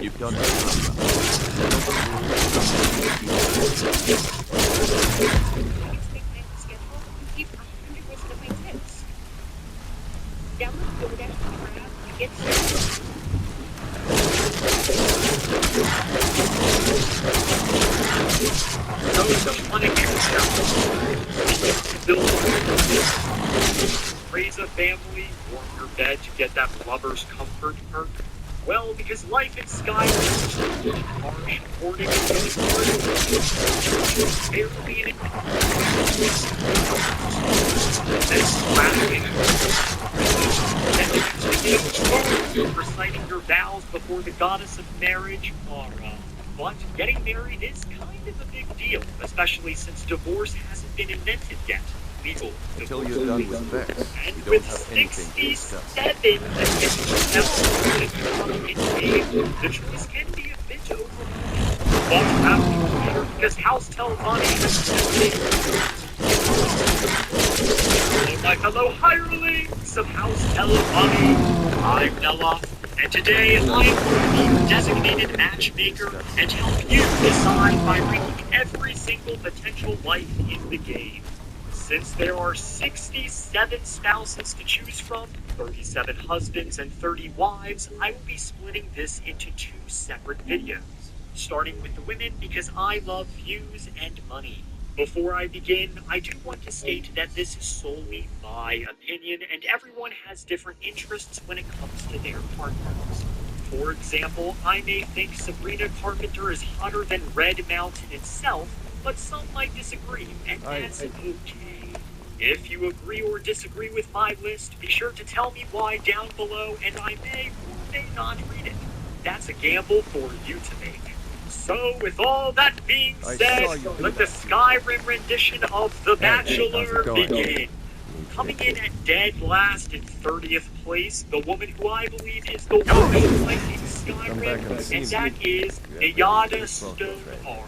You've done it. Raise a family, warm your bed to get that lover's comfort perk. Well, because life in Skyrim is harsh, according to barely in and reciting your vows before the goddess of marriage are but getting married is kind of a big deal, especially since divorce hasn't been invented yet. Legal. Until you're done with sex, And you don't with have anything to discuss. 67 the choice can be a bit overwhelming. But happy later because House Telvani has hello, my fellow hirelings of House Telvani. I'm Nella, and today I'm going to be your designated matchmaker and help you decide by ranking every single potential wife in the game. Since there are 67 spouses to choose from, 37 husbands and 30 wives, I will be splitting this into 2 separate videos. Starting with the women because I love views and money. Before I begin, I do want to state that this is solely my opinion and everyone has different interests when it comes to their partners. For example, I may think Sabrina Carpenter is hotter than Red Mountain itself, but some might disagree, and that's okay. If you agree or disagree with my list, be sure to tell me why down below, and I may or may not read it. That's a gamble for you to make. So, with all that being said, let the Skyrim rendition of The Bachelor begin. Coming in at dead last in 30th place, the woman who I believe is the worst wife in Skyrim, and that is Nyada Stonearm.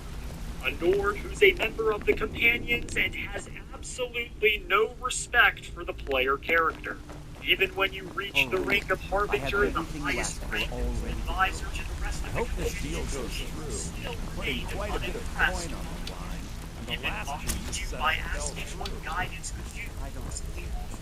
A Nord who's a member of the Companions and has absolutely no respect for the player character. Even when you reach the rank of Harbinger, the highest rank as an advisor to the rest of the Companions, she will still remain unimpressed. Even mocked you by asking what guidance could you possibly offer.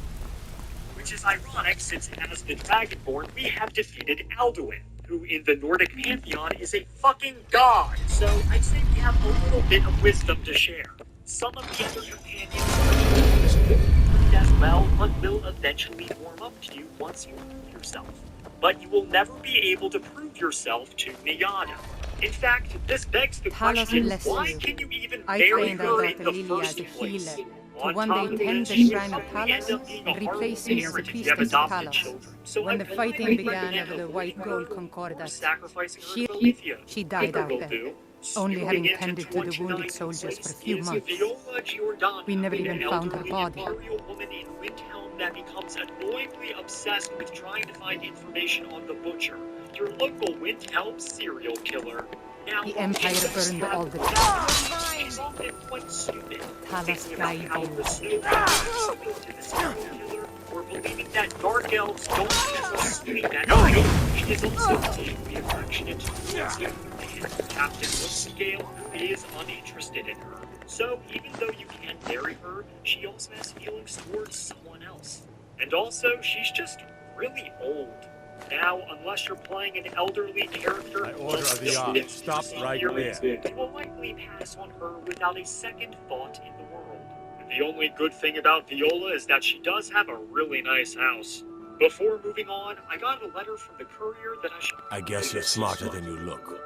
Which is ironic since as the Dragonborn, we have defeated Alduin, who in the Nordic pantheon is a fucking god, so I'd say we have a little bit of wisdom to share. Some of the other companions are as well, but will eventually warm up to you once you prove yourself. But you will never be able to prove yourself to Nyada. In fact, this begs the question, why can you even marry her in the first place? To one day tend the shrine of Talos and replace me as the priestess of Talos. When the fighting began over the white gold concordat, she died out there, only having tended to the wounded soldiers for a few months. We never even found her body. That becomes annoyingly obsessed with trying to find information on the Butcher, your local Windhelm serial killer. Now, the Empire burned all the She's often quite stupid. Talos died to the serial killer, or believing that dark elves don't ever sleep at night. She is also deeply affectionate towards you, and Captain Woodscale is uninterested in her. So, even though you can marry her, she also has feelings towards someone else. And also, she's just really old. Now, unless you're playing an elderly character, stop right there. You will likely pass on her without a second thought in the world. The only good thing about Viola is that she does have a really nice house. Before moving on, I got a letter from the courier that I should... I guess you're smarter than you look.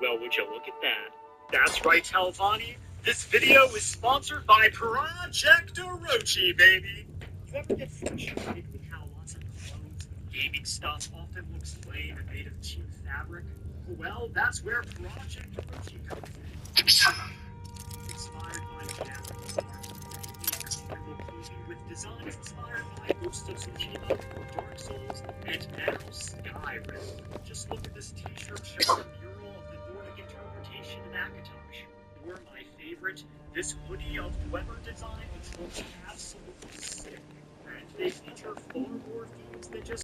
Well, would you look at that? That's right, Telvani. This video is sponsored by Project Orochi, baby! You ever get frustrated with how lots of clothes and gaming stuff often looks lame and made of cheap fabric? Well, that's where Project Orochi comes in. Inspired by Japanese art, comfortable clothing with designs inspired by Ghost of Tsushima, Dark Souls, and now Skyrim. Just look at this t-shirt showing a mural of the Nordic interpretation of Akatosh. Or my favorite, this hoodie of Weber design, which looks absolutely sick. And they feature far more themes than just